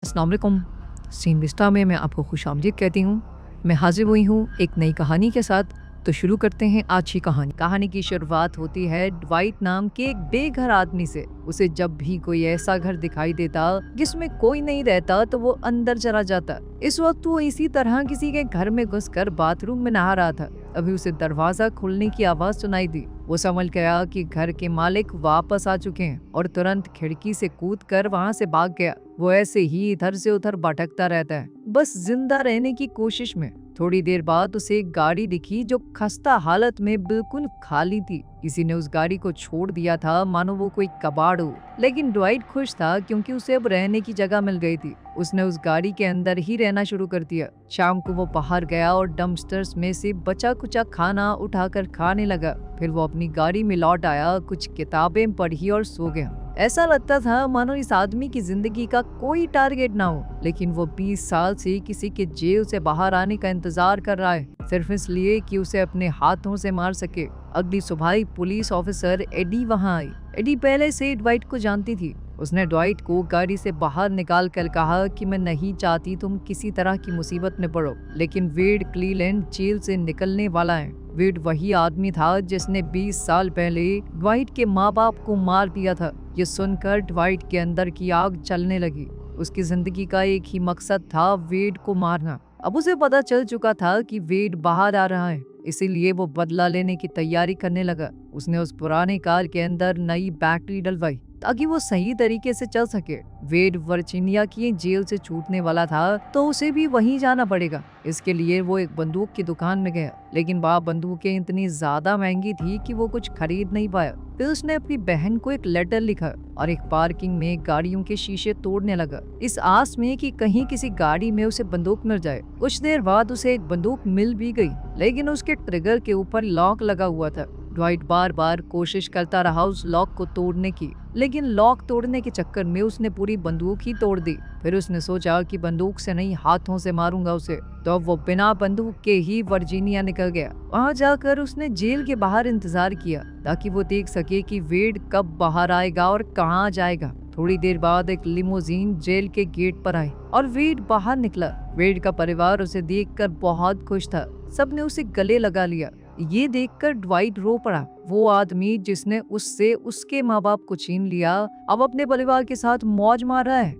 अस्सलाम वालेकुम। Scene Vista में मैं आपको खुशामदीद कहती हूँ। मैं हाजिर हुई हूँ एक नई कहानी के साथ। तो शुरू करते हैं आज की कहानी की शुरुआत होती है ड्वाइट नाम के एक बेघर आदमी से। उसे जब भी कोई ऐसा घर दिखाई देता जिसमें कोई नहीं रहता तो वो अंदर चला जाता। इस वक्त वो इसी तरह किसी के घर में घुसकर बाथरूम में नहा रहा था। अभी उसे दरवाजा खुलने की आवाज सुनाई दी। वो समझ गया कि घर के मालिक वापस आ चुके हैं और तुरंत खिड़की से कूदकर वहां से भाग गया। वो ऐसे ही इधर से उधर भटकता रहता है, बस जिंदा रहने की कोशिश में। थोड़ी देर बाद उसे एक गाड़ी दिखी जो खस्ता हालत में बिल्कुल खाली थी। किसी ने उस गाड़ी को छोड़ दिया था मानो वो कोई कबाड़ हो। लेकिन ड्वाइट खुश था क्योंकि उसे अब रहने की जगह मिल गई थी। उसने उस गाड़ी के अंदर ही रहना शुरू कर दिया। शाम को वो बाहर गया और डम्पस्टर्स में से बचा कुचा खाना उठाकर खाने लगा। फिर वो अपनी गाड़ी में लौट आया, कुछ किताबें पढ़ी और सो गया। ऐसा लगता था मानो इस आदमी की जिंदगी का कोई टारगेट ना हो, लेकिन वो 20 साल से किसी के जेल से बाहर आने का इंतजार कर रहा है, सिर्फ इसलिए कि उसे अपने हाथों से मार सके। अगली सुबह पुलिस ऑफिसर एडी वहां आई। एडी पहले से ड्वाइट को जानती थी। उसने ड्वाइट को गाड़ी से बाहर निकाल कर कहा कि मैं नहीं चाहती तुम किसी तरह की मुसीबत में पड़ो, लेकिन वेड क्लीलैंड जेल से निकलने वाला है। वेड वही आदमी था जिसने 20 साल पहले ड्वाइट के माँ बाप को मार दिया था। ये सुनकर ड्वाइट के अंदर की आग चलने लगी। उसकी जिंदगी का एक ही मकसद था, वेड को मारना। अब उसे पता चल चुका था कि वेड बाहर आ रहा है, इसीलिए वो बदला लेने की तैयारी करने लगा। उसने उस पुराने कार के अंदर नई बैटरी डलवाई ताकि वो सही तरीके से चल सके। वेड वर्जीनिया की जेल से छूटने वाला था तो उसे भी वहीं जाना पड़ेगा। इसके लिए वो एक बंदूक की दुकान में गया, लेकिन वहाँ बंदूकें इतनी ज्यादा महंगी थी कि वो कुछ खरीद नहीं पाया। फिर उसने अपनी बहन को एक लेटर लिखा और एक पार्किंग में गाड़ियों के शीशे तोड़ने लगा, इस आस में कि कहीं किसी गाड़ी में उसे बंदूक मिल जाए। कुछ देर बाद उसे एक बंदूक मिल भी गई, लेकिन उसके ट्रिगर के ऊपर लॉक लगा हुआ था। ड्वाइट बार बार कोशिश करता रहा उस लॉक को तोड़ने की, लेकिन लॉक तोड़ने के चक्कर में उसने पूरी बंदूक ही तोड़ दी। फिर उसने सोचा कि बंदूक से नहीं, हाथों से मारूंगा उसे। तो वो बिना बंदूक के ही वर्जीनिया निकल गया। वहां जाकर उसने जेल के बाहर इंतजार किया ताकि वो देख सके कि वेड कब बाहर आएगा और कहाँ जाएगा। थोड़ी देर बाद एक लिमोजीन जेल के गेट पर आई और वेड बाहर निकला। वेड का परिवार उसे देखकर बहुत खुश था। सबने उसे गले लगा लिया। ये देखकर ड्वाइट रो पड़ा। वो आदमी जिसने उससे उसके माँ बाप को छीन लिया अब अपने परिवार के साथ मौज मार रहा है।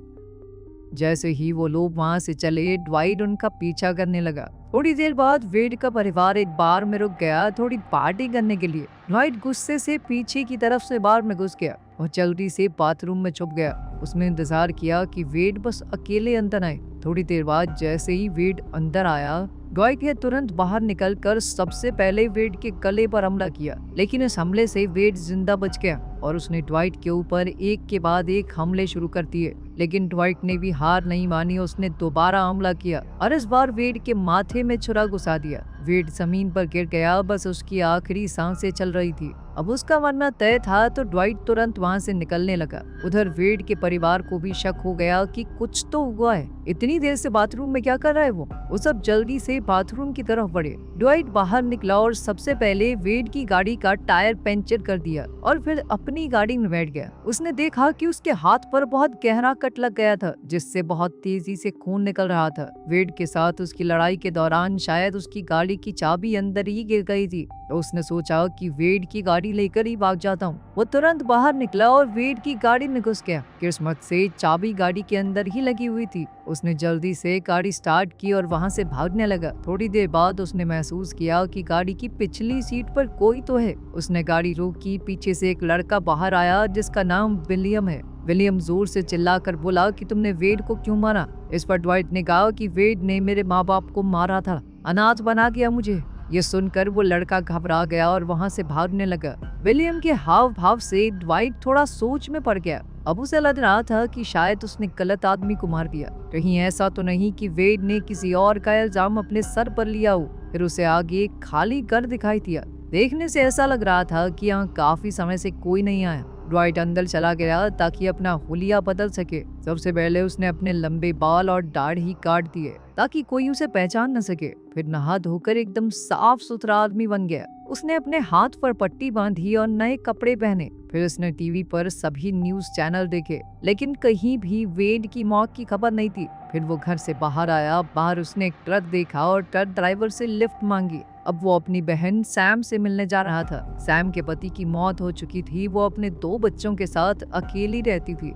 जैसे ही वो लोग वहां से चले, ड्वाइट उनका पीछा करने लगा। थोड़ी देर बाद वेड का परिवार एक बार में रुक गया थोड़ी पार्टी करने के लिए। ड्वाइट गुस्से से पीछे की तरफ से बार में घुस गया और जल्दी से बाथरूम में छुप गया। उसने इंतजार किया कि वेड बस अकेले अंदर आए। थोड़ी देर बाद जैसे ही वेड अंदर आया, ड्वाइट ने तुरंत बाहर निकलकर सबसे पहले वेड के गले पर हमला किया, लेकिन इस हमले से वेड जिंदा बच गया और उसने ड्वाइट के ऊपर एक के बाद एक हमले शुरू कर दिए। लेकिन ड्वाइट ने भी हार नहीं मानी। उसने दोबारा हमला किया और इस बार वेड के माथे में छुरा घुसा दिया। वेड जमीन पर गिर गया, बस उसकी आखिरी सांसें चल रही थी। अब उसका मरना तय था तो ड्वाइट तुरंत वहां से निकलने लगा। उधर वेड के परिवार को भी शक हो गया कि कुछ तो हुआ है। इतनी देर से बाथरूम में क्या कर रहा है वो सब जल्दी से बाथरूम की तरफ बढ़े। ड्वाइट बाहर निकला और सबसे पहले वेड की गाड़ी का टायर पंचर कर दिया और फिर अपनी गाड़ी में बैठ गया। उसने देखा कि उसके हाथ पर बहुत गहरा कट लग गया था, जिससे बहुत तेजी से खून निकल रहा था। वेड के साथ उसकी लड़ाई के दौरान शायद उसकी गाड़ी की चाबी अंदर ही गिर गई थी, तो उसने सोचा कि वेड की गाड़ी लेकर ही भाग जाता हूँ। वो तुरंत बाहर निकला और वेड की गाड़ी में घुस गया। किस्मत से चाबी गाड़ी के अंदर ही लगी हुई थी। उसने जल्दी से गाड़ी स्टार्ट की और वहां से भागने लगा। थोड़ी देर बाद उसने महसूस किया कि गाड़ी की पिछली सीट पर कोई तो है। उसने गाड़ी रोकी। पीछे से एक लड़का बाहर आया जिसका नाम विलियम है। विलियम जोर से चिल्लाकर बोला कि तुमने वेड को क्यों मारा? इस पर ड्वाइट ने कहा कि वेड ने मेरे माँ बाप को मारा था, अनाथ बना गया मुझे। ये सुनकर वो लड़का घबरा गया और वहां से भागने लगा। विलियम के हाव भाव से ड्वाइट थोड़ा सोच में पड़ गया। अब उसे लग रहा था कि शायद उसने गलत आदमी को मार दिया। कहीं ऐसा तो नहीं कि वेड ने किसी और का इल्जाम अपने सर पर लिया हो। फिर उसे आगे एक खाली घर दिखाई दिया। देखने से ऐसा लग रहा था कि यहाँ काफी समय से कोई नहीं आया। ड्वाइट अंदर चला गया ताकि अपना हुलिया बदल सके। सबसे पहले उसने अपने लंबे बाल और दाढ़ी काट दिए ताकि कोई उसे पहचान न सके। फिर नहा धोकर एकदम साफ सुथरा आदमी बन गया। उसने अपने हाथ पर पट्टी बांधी और नए कपड़े पहने। फिर उसने टीवी पर सभी न्यूज चैनल देखे, लेकिन कहीं भी वेड की मौत की खबर नहीं थी। फिर वो घर से बाहर आया। बाहर उसने एक ट्रक देखा और ट्रक ड्राइवर से लिफ्ट मांगी। अब वो अपनी बहन सैम से मिलने जा रहा था। सैम के पति की मौत हो चुकी थी। वो अपने 2 बच्चों के साथ अकेली रहती थी।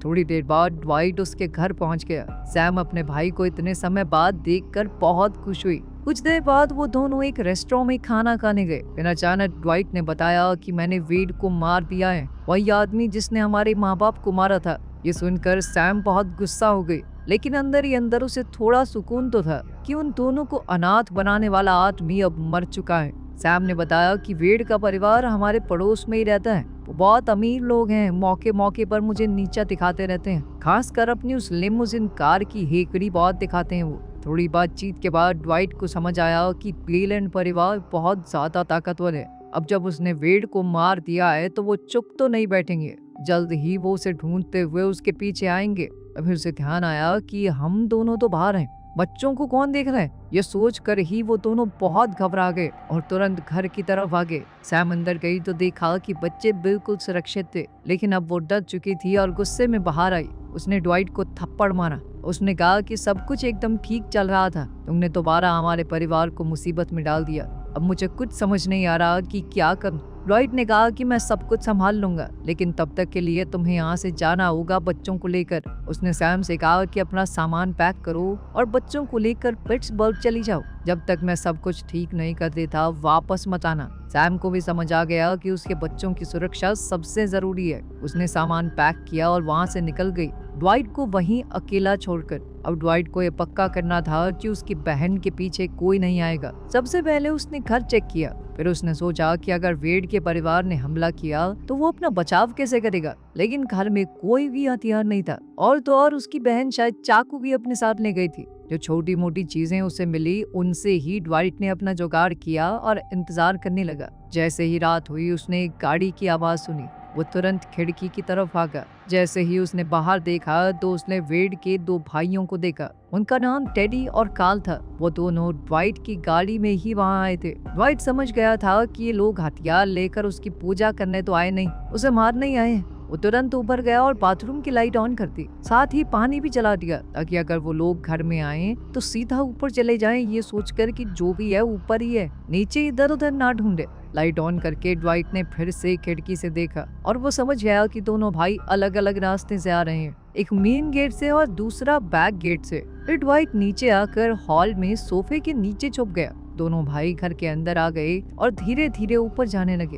थोड़ी देर बाद ड्वाइट उसके घर पहुंच गया। सैम अपने भाई को इतने समय बाद देखकर बहुत खुश हुई। कुछ देर बाद वो दोनों एक रेस्टोरेंट में खाना खाने गए। फिर अचानक ड्वाइट ने बताया कि मैंने वेड को मार दिया है, वही आदमी जिसने हमारे माँ बाप को मारा था। ये सुनकर सैम बहुत गुस्सा हो गई, लेकिन अंदर ही अंदर उसे थोड़ा सुकून तो था कि उन दोनों को अनाथ बनाने वाला आदमी अब मर चुका है। सैम ने बताया कि वेड का परिवार हमारे पड़ोस में ही रहता है। वो बहुत अमीर लोग हैं। मौके मौके पर मुझे नीचा दिखाते रहते हैं, खासकर अपनी उस लिमोजिन कार की हेकड़ी बहुत दिखाते हैं वो। थोड़ी बातचीत के बाद ड्वाइट को समझ आया कि क्लीलैंड परिवार बहुत ज्यादा ताकतवर है। अब जब उसने वेड को मार दिया है तो वो चुप तो नहीं बैठेंगे। जल्द ही वो उसे ढूंढते हुए उसके पीछे आएंगे। फिर उसे ध्यान आया कि हम दोनों तो बाहर हैं, बच्चों को कौन देख रहा है। ये सोच कर ही वो दोनों बहुत घबरा गए और तुरंत घर की तरफ भागे। सैम अंदर गई तो देखा कि बच्चे बिल्कुल सुरक्षित थे, लेकिन अब वो डर चुकी थी और गुस्से में बाहर आई। उसने ड्वाइट को थप्पड़ मारा। उसने कहा कि सब कुछ एकदम ठीक चल रहा था, तुमने दोबारा हमारे परिवार को मुसीबत में डाल दिया। अब मुझे कुछ समझ नहीं आ रहा कि क्या करूं। ड्वाइट ने कहा कि मैं सब कुछ संभाल लूंगा, लेकिन तब तक के लिए तुम्हें यहाँ से जाना होगा बच्चों को लेकर। उसने सैम से कहा कि अपना सामान पैक करो और बच्चों को लेकर पिट्सबर्ग चली जाओ। जब तक मैं सब कुछ ठीक नहीं कर देता वापस मत आना। सैम को भी समझ आ गया कि उसके बच्चों की सुरक्षा सबसे जरूरी है। उसने सामान पैक किया और वहाँ से निकल गई, ड्वाइट को वहीं अकेला छोड़कर। अब ड्वाइट को ये पक्का करना था कि उसकी बहन के पीछे कोई नहीं आएगा। सबसे पहले उसने घर चेक किया। फिर उसने सोचा कि अगर वेड के परिवार ने हमला किया तो वो अपना बचाव कैसे करेगा, लेकिन घर में कोई भी हथियार नहीं था। और तो और उसकी बहन शायद चाकू भी अपने साथ ले गई थी। जो छोटी मोटी चीजें उसे मिली उनसे ही ड्वाइट ने अपना जुगाड़ किया और इंतजार करने लगा। जैसे ही रात हुई उसने एक गाड़ी की आवाज सुनी। वो तुरंत खिड़की की तरफ भागा। जैसे ही उसने बाहर देखा तो उसने वेड के 2 भाइयों को देखा। उनका नाम टेडी और कार्ल था। वो दोनों ड्वाइट की गाड़ी में ही वहाँ आए थे। ड्वाइट समझ गया था कि ये लोग हथियार लेकर उसकी पूजा करने तो आए नहीं, उसे मार नहीं आए। वो तुरंत ऊपर गया और बाथरूम की लाइट ऑन कर दी, साथ ही पानी भी जला दिया, ताकि अगर वो लोग घर में आए तो सीधा ऊपर चले जाएं, ये सोचकर कि जो भी है ऊपर ही है, नीचे इधर उधर ना ढूंढे। लाइट ऑन करके ड्वाइट ने फिर से खिड़की से देखा और वो समझ गया कि दोनों भाई अलग अलग रास्ते से आ रहे हैं, एक मेन गेट से और दूसरा बैक गेट से। फिर ड्वाइट नीचे आकर हॉल में सोफे के नीचे छुप गया। दोनों भाई घर के अंदर आ गए और धीरे धीरे ऊपर जाने लगे।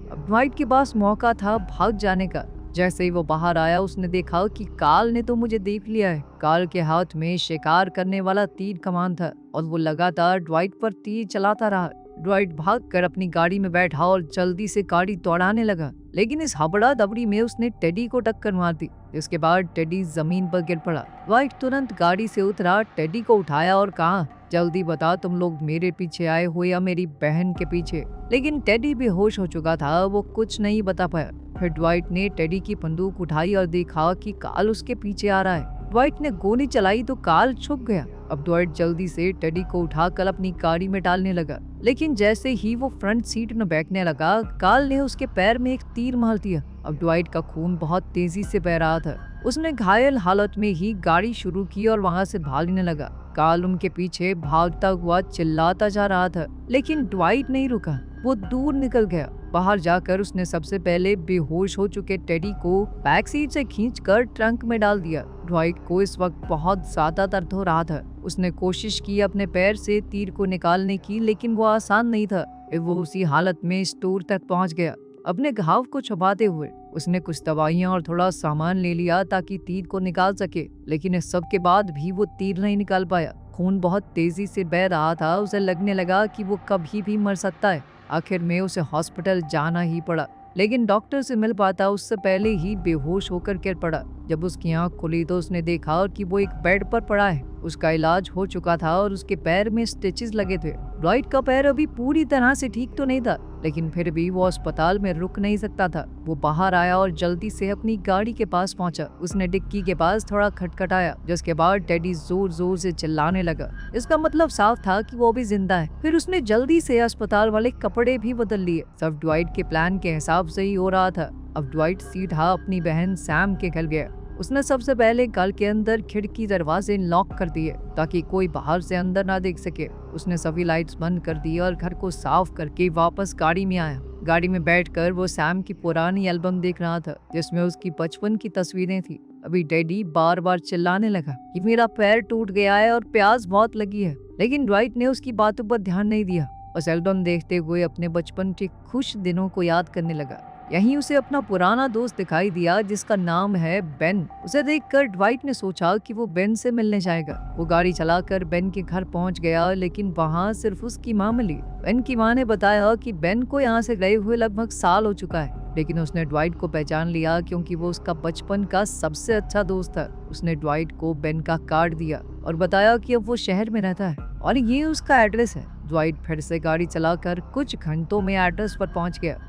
अब ड्वाइट के पास मौका था भाग जाने का। जैसे ही वो बाहर आया उसने देखा कि कार्ल ने तो मुझे देख लिया है। कार्ल के हाथ में शिकार करने वाला तीर कमान था और वो लगातार ड्वाइट पर तीर चलाता रहा। ड्वाइट भागकर अपनी गाड़ी में बैठा और जल्दी से गाड़ी दौड़ाने लगा, लेकिन इस हबड़ा दबड़ी में उसने टेडी को टक्कर मार दी। इसके बाद टेडी जमीन पर गिर पड़ा। ड्वाइट तुरंत गाड़ी से उतरा, टेडी को उठाया और कहा, जल्दी बता तुम लोग मेरे पीछे आए हो या मेरी बहन के पीछे। लेकिन टेडी बेहोश हो चुका था, वो कुछ नहीं बता पाया। फिर ड्वाइट ने टेडी की बंदूक उठाई और देखा कि कार्ल उसके पीछे आ रहा है। ड्वाइट ने गोली चलाई तो कार्ल छुप गया। अब ड्वाइट जल्दी से टेडी को उठाकर अपनी गाड़ी में डालने लगा, लेकिन जैसे ही वो फ्रंट सीट में बैठने लगा कार्ल ने उसके पैर में एक तीर मार दिया। अब ड्वाइट का खून बहुत तेजी से बह रहा था। उसने घायल हालत में ही गाड़ी शुरू की और वहां से भागने लगा। कार्ल उनके पीछे भागता हुआ चिल्लाता जा रहा था, लेकिन ड्वाइट नहीं रुका। वो दूर निकल गया। बाहर जाकर उसने सबसे पहले बेहोश हो चुके टेडी को बैक सीट से खींचकर ट्रंक में डाल दिया। ड्वाइट को इस वक्त बहुत ज्यादा दर्द हो रहा था। उसने कोशिश की अपने पैर से तीर को निकालने की, लेकिन वो आसान नहीं था। वो उसी हालत में स्टोर तक पहुंच गया। अपने घाव को छुपाते हुए उसने कुछ दवाइयां और थोड़ा सामान ले लिया ताकि तीर को निकाल सके, लेकिन इस सब के बाद भी वो तीर नहीं निकाल पाया। खून बहुत तेजी से बह रहा था। उसे लगने लगा कि वो कभी भी मर सकता है। आखिर में उसे हॉस्पिटल जाना ही पड़ा, लेकिन डॉक्टर से मिल पाता उससे पहले ही बेहोश होकर गिर पड़ा। जब उसकी आंख खुली तो उसने देखा कि वो एक बेड पर पड़ा है। उसका इलाज हो चुका था और उसके पैर में स्टिचेस लगे थे। ड्वाइट का पैर अभी पूरी तरह से ठीक तो नहीं था, लेकिन फिर भी वो अस्पताल में रुक नहीं सकता था। वो बाहर आया और जल्दी से अपनी गाड़ी के पास पहुंचा। उसने डिक्की के पास थोड़ा खटखटाया, जिसके बाद टेडी जोर जोर से चिल्लाने लगा। इसका मतलब साफ था कि वो भी जिंदा है। फिर उसने जल्दी से अस्पताल वाले कपड़े भी बदल लिए। सब ड्वाइट के प्लान के हिसाब से ही हो रहा था। अब ड्वाइट सीधा अपनी बहन सैम के घर गया। उसने सबसे पहले घर के अंदर खिड़की दरवाजे लॉक कर दिए ताकि कोई बाहर से अंदर ना देख सके। उसने सभी लाइट्स बंद कर दी और घर को साफ करके वापस गाड़ी में आया। गाड़ी में बैठकर वो सैम की पुरानी एल्बम देख रहा था, जिसमें उसकी बचपन की तस्वीरें थी। अभी डैडी बार बार चिल्लाने लगा कि मेरा पैर टूट गया है और प्यास बहुत लगी है, लेकिन ड्वाइट ने उसकी बातों पर ध्यान नहीं दिया। उस एल्बम देखते हुए अपने बचपन के खुश दिनों को याद करने लगा। यहीं उसे अपना पुराना दोस्त दिखाई दिया, जिसका नाम है बेन। उसे देखकर ड्वाइट ने सोचा कि वो बेन से मिलने जाएगा। वो गाड़ी चलाकर बेन के घर पहुंच गया, लेकिन वहां सिर्फ उसकी मां मिली। बेन की मां ने बताया कि बेन को यहाँ से गए हुए लगभग साल हो चुका है, लेकिन उसने ड्वाइट को पहचान लिया क्योंकि वो उसका बचपन का सबसे अच्छा दोस्त था। उसने ड्वाइट को बेन का कार्ड दिया और बताया कि अब वो शहर में रहता है और ये उसका एड्रेस है। ड्वाइट फिर से गाड़ी चलाकर कुछ घंटों में एड्रेस पर पहुंच गया।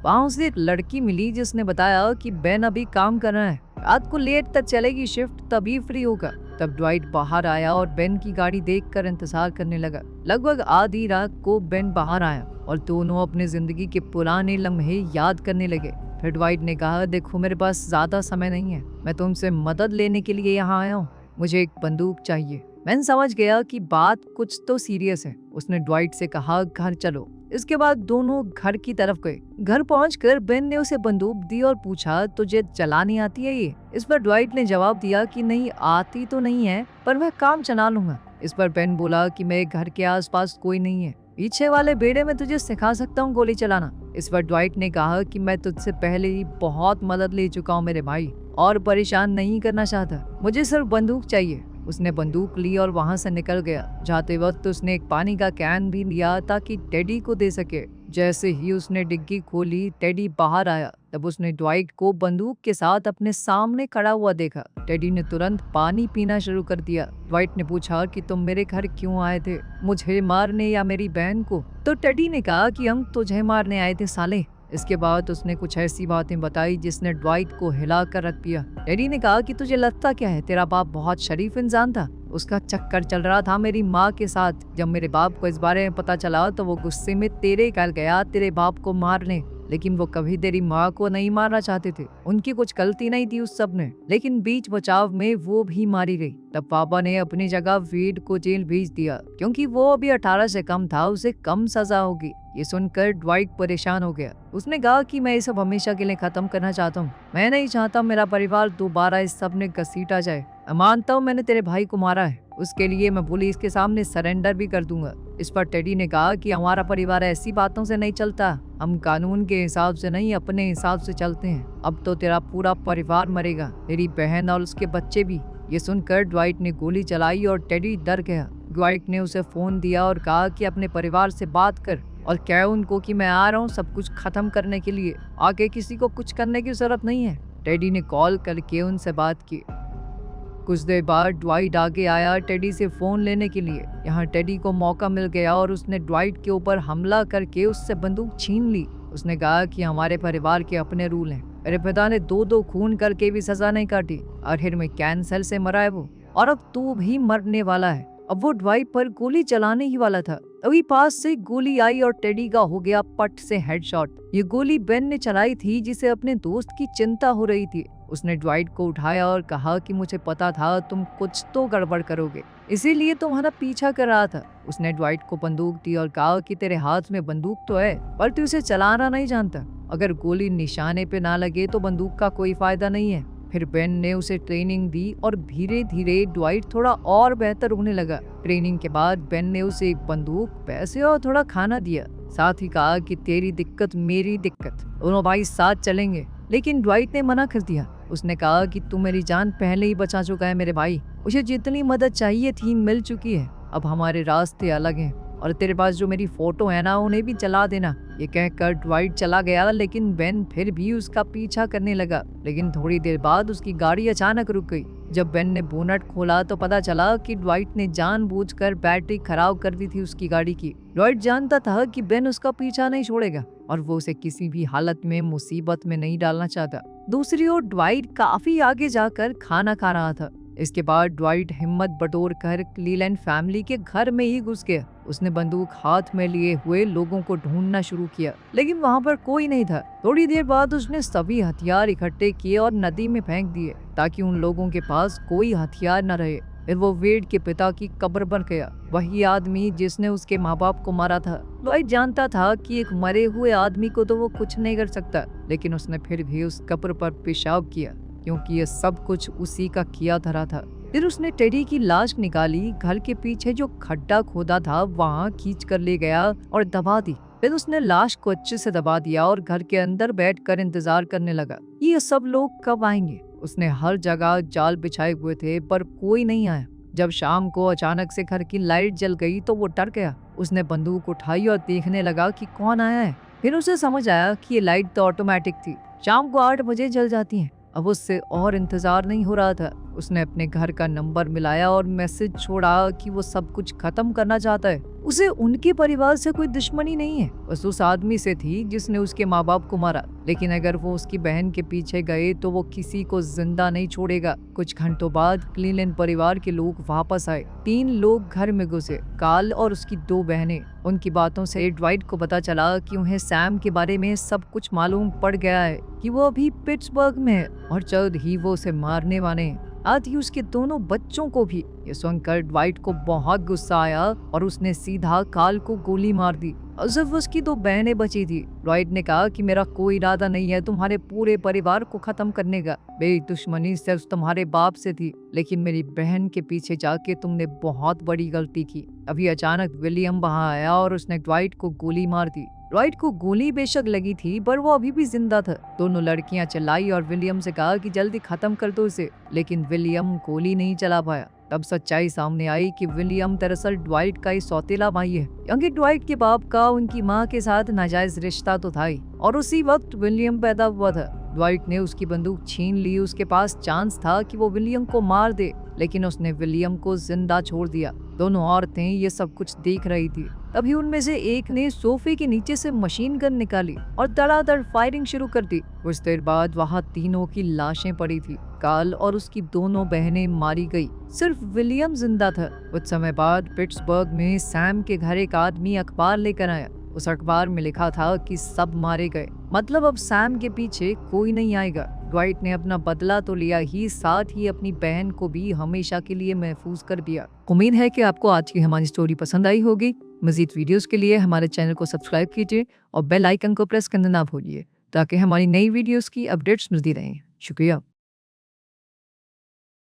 वहां उसे एक लड़की मिली जिसने बताया कि बेन अभी काम कर रहा है, रात को लेट तक चलेगी शिफ्ट, तभी फ्री होगा। तब ड्वाइट बाहर आया और बेन की गाड़ी देखकर इंतजार करने लगा। लगभग आधी रात को बेन बाहर आया और दोनों अपने जिंदगी के पुराने लम्हे याद करने लगे। फिर ड्वाइट ने कहा, देखो मेरे पास ज्यादा समय नहीं है, मैं तुमसे मदद लेने के लिए यहाँ आया हूँ, मुझे एक बंदूक चाहिए। बेन समझ गया कि बात कुछ तो सीरियस है। उसने ड्वाइट से कहा, घर चलो। इसके बाद दोनों घर की तरफ गए। घर पहुंचकर बेन ने उसे बंदूक दी और पूछा, तुझे चलानी आती है ये? इस पर ड्वाइट ने जवाब दिया कि नहीं आती तो नहीं है, पर मैं काम चला लूंगा। इस पर बेन बोला कि मेरे घर के आसपास कोई नहीं है, पीछे वाले बेड़े में तुझे सिखा सकता हूँ गोली चलाना। इस पर ड्वाइट ने कहा कि मैं तुझसे पहले ही बहुत मदद ले चुका हूँ मेरे भाई, और परेशान नहीं करना चाहता, मुझे सिर्फ बंदूक चाहिए। उसने बंदूक ली और वहां से निकल गया। जाते वक्त उसने एक पानी का कैन भी लिया ताकि टेडी को दे सके। जैसे ही उसने डिग्गी खोली, टेडी बाहर आया। तब उसने ड्वाइट को बंदूक के साथ अपने सामने खड़ा हुआ देखा। टेडी ने तुरंत पानी पीना शुरू कर दिया। ड्वाइट ने पूछा कि तुम मेरे घर क्यों आए थे, मुझे मारने या मेरी बहन को? तो टेडी ने कहा कि हम तुझे मारने आए थे साले। इसके बाद उसने कुछ ऐसी बातें बताई जिसने ड्वाइट को हिला कर रख दिया। टेडी ने कहा कि तुझे लगता क्या है, तेरा बाप बहुत शरीफ इंसान था, उसका चक्कर चल रहा था मेरी माँ के साथ। जब मेरे बाप को इस बारे में पता चला तो वो गुस्से में तेरे घर गया तेरे बाप को मारने, लेकिन वो कभी तेरी माँ को नहीं मारना चाहते थे, उनकी कुछ गलती नहीं थी उस सब ने, लेकिन बीच बचाव में वो भी मारी गई। तब पापा ने अपनी जगह वेड को जेल भेज दिया क्योंकि वो अभी 18 से कम था, उसे कम सजा होगी। ये सुनकर ड्वाइट परेशान हो गया। उसने कहा कि मैं ये सब हमेशा के लिए खत्म करना चाहता हूँ, मैं नहीं चाहता मेरा परिवार दोबारा इस सब में घसीटा जाए। मैं मानता हूँ मैंने तेरे भाई को मारा है, उसके लिए मैं पुलिस के सामने सरेंडर भी कर दूंगा। इस पर टेडी ने कहा कि हमारा परिवार ऐसी बातों से नहीं चलता, हम कानून के हिसाब से नहीं अपने हिसाब से चलते हैं। अब तो तेरा पूरा परिवार मरेगा, तेरी बहन और उसके बच्चे भी। ये सुनकर ड्वाइट ने गोली चलाई और टेडी डर गया। ड्वाइट ने उसे फोन दिया और कहा कि अपने परिवार से बात कर और कह उनको कि मैं आ रहा हूँ सब कुछ खत्म करने के लिए, आगे किसी को कुछ करने की जरूरत नहीं है। टेडी ने कॉल करके उनसे बात की। कुछ देर बाद ड्वाइट आगे आया टेडी से फोन लेने के लिए। यहाँ टेडी को मौका मिल गया और उसने ड्वाइट के ऊपर हमला करके उससे बंदूक छीन ली। उसने कहा कि हमारे परिवार के अपने रूल हैं, मेरे पिता ने 2-2 खून करके भी सजा नहीं काटी, आखिर में कैंसर से मरा है वो, और अब तू भी मरने वाला है। अब वो ड्वाइट पर गोली चलाने ही वाला था, अभी पास से गोली आई और टेडी का हो गया पट से हेडशॉट। ये गोली बेन ने चलाई थी जिसे अपने दोस्त की चिंता हो रही थी। उसने ड्वाइट को उठाया और कहा कि मुझे पता था तुम कुछ तो गड़बड़ करोगे, इसीलिए तुम्हारा पीछा कर रहा था। उसने ड्वाइट को बंदूक दी और कहा कि तेरे हाथ में बंदूक तो है, पर तू उसे चलाना नहीं जानता, अगर गोली निशाने पे ना लगे तो बंदूक का कोई फायदा नहीं है। फिर बेन ने उसे ट्रेनिंग दी और धीरे धीरे ड्वाइट थोड़ा और बेहतर होने लगा। ट्रेनिंग के बाद बेन ने उसे एक बंदूक, पैसे और थोड़ा खाना दिया, साथ ही कहा कि तेरी दिक्कत मेरी दिक्कत, दोनों भाई साथ चलेंगे। लेकिन ड्वाइट ने मना कर दिया। उसने कहा कि तू मेरी जान पहले ही बचा चुका है मेरे भाई, मुझे जितनी मदद चाहिए थी मिल चुकी है, अब हमारे रास्ते अलग हैं और तेरे पास जो मेरी फोटो है ना उन्हें भी जला देना। ये कहकर ड्वाइट चला गया, लेकिन बेन फिर भी उसका पीछा करने लगा। लेकिन थोड़ी देर बाद उसकी गाड़ी अचानक रुक गई। जब बेन ने बोनट खोला तो पता चला कि ड्वाइट ने जानबूझकर बैटरी खराब कर दी थी उसकी गाड़ी की। ड्वाइट जानता था कि बेन उसका पीछा नहीं छोड़ेगा और वो उसे किसी भी हालत में मुसीबत में नहीं डालना चाहता। दूसरी ओर ड्वाइट काफी आगे जाकर खाना खा रहा था। इसके बाद ड्वाइट हिम्मत बटोर कर क्लीलैंड फैमिली के घर में ही घुस गया। उसने बंदूक हाथ में लिए हुए लोगों को ढूंढना शुरू किया, लेकिन वहां पर कोई नहीं था। थोड़ी देर बाद उसने सभी हथियार इकट्ठे किए और नदी में फेंक दिए ताकि उन लोगों के पास कोई हथियार न रहे। फिर वो वेड के पिता की कब्र पर गया, वही आदमी जिसने उसके माँ बाप को मारा था। ड्वाइट जानता था कि एक मरे हुए आदमी को तो वो कुछ नहीं कर सकता, लेकिन उसने फिर भी उस कब्र पर पेशाब किया क्योंकि ये सब कुछ उसी का किया धरा था। फिर उसने टेडी की लाश निकाली, घर के पीछे जो खड्डा खोदा था वहां खींच कर ले गया और दबा दी। फिर उसने लाश को अच्छे से दबा दिया और घर के अंदर बैठकर इंतजार करने लगा ये सब लोग कब आएंगे। उसने हर जगह जाल बिछाए हुए थे पर कोई नहीं आया। जब शाम को अचानक से घर की लाइट जल गई तो वो डर गया। उसने बंदूक उठाई और देखने लगा कि कौन आया है। फिर उसे समझ आया कि ये लाइट तो ऑटोमेटिक थी, शाम को 8 बजे जल जाती हैं। अब उससे और इंतजार नहीं हो रहा था। उसने अपने घर का नंबर मिलाया और मैसेज छोड़ा कि वो सब कुछ खत्म करना चाहता है। उसे उनके परिवार से कोई दुश्मनी नहीं है, बस उस आदमी से थी जिसने उसके माँ बाप को मारा। लेकिन अगर वो उसकी बहन के पीछे गए तो वो किसी को जिंदा नहीं छोड़ेगा। कुछ घंटों बाद क्लीलैंड परिवार के लोग वापस आए। 3 लोग घर में घुसे, कार्ल और उसकी 2 बहनें। उनकी बातों से ड्वाइट को पता चला कि उन्हें सैम के बारे में सब कुछ मालूम पड़ गया है कि वो अभी पिट्सबर्ग में है और जल्द ही वो उसे मारने वाले हैं, साथ ही उसके दोनों बच्चों को भी। ये सुनकर ड्वाइट को बहुत गुस्सा आया और उसने सीधा कार्ल को गोली मार दी और सिर्फ उसकी 2 बहनें बची थी। ड्वाइट ने कहा कि मेरा कोई इरादा नहीं है तुम्हारे पूरे परिवार को खत्म करने का, मेरी दुश्मनी सिर्फ तुम्हारे बाप से थी, लेकिन मेरी बहन के पीछे जाके तुमने बहुत बड़ी गलती की। अभी अचानक विलियम वहां आया और उसने ड्वाइट को गोली मार दी। ड्वाइट को गोली बेशक लगी थी पर वो अभी भी जिंदा था। दोनों लड़कियां चिल्लाई और विलियम से कहा कि जल्दी खत्म कर दो इसे, लेकिन विलियम गोली नहीं चला पाया। तब सच्चाई सामने आई कि विलियम दरअसल ड्वाइट का ही सौतेला भाई है, क्योंकि ड्वाइट के बाप का उनकी माँ के साथ नाजायज रिश्ता तो था ही और उसी वक्त विलियम पैदा हुआ था। ड्वाइट ने उसकी बंदूक छीन ली। उसके पास चांस था कि वो विलियम को मार दे, लेकिन उसने विलियम को जिंदा छोड़ दिया। दोनों औरतें ये सब कुछ देख रही थी। तभी उनमें से एक ने सोफे के नीचे से मशीन गन निकाली और धड़ाधड़ फायरिंग शुरू कर दी। कुछ देर बाद वहाँ तीनों की लाशें पड़ी थी। कार्ल और उसकी दोनों बहनें मारी गई, सिर्फ विलियम जिंदा था। कुछ समय बाद पिट्सबर्ग में सैम के घर एक आदमी अखबार लेकर आया। उस अखबार में लिखा था कि सब मारे गए, मतलब अब सैम के पीछे कोई नहीं आएगा। ड्वाइट ने अपना बदला तो लिया ही, साथ ही अपनी बहन को भी हमेशा के लिए महफूज कर दिया। उम्मीद है कि आपको आज की हमारी स्टोरी पसंद आई होगी। मजीद वीडियोस के लिए हमारे चैनल को सब्सक्राइब कीजिए और बेल आइकन को प्रेस करना ना भूलिए ताकि हमारी नई वीडियोस की अपडेट्स मिलती रहें। शुक्रिया।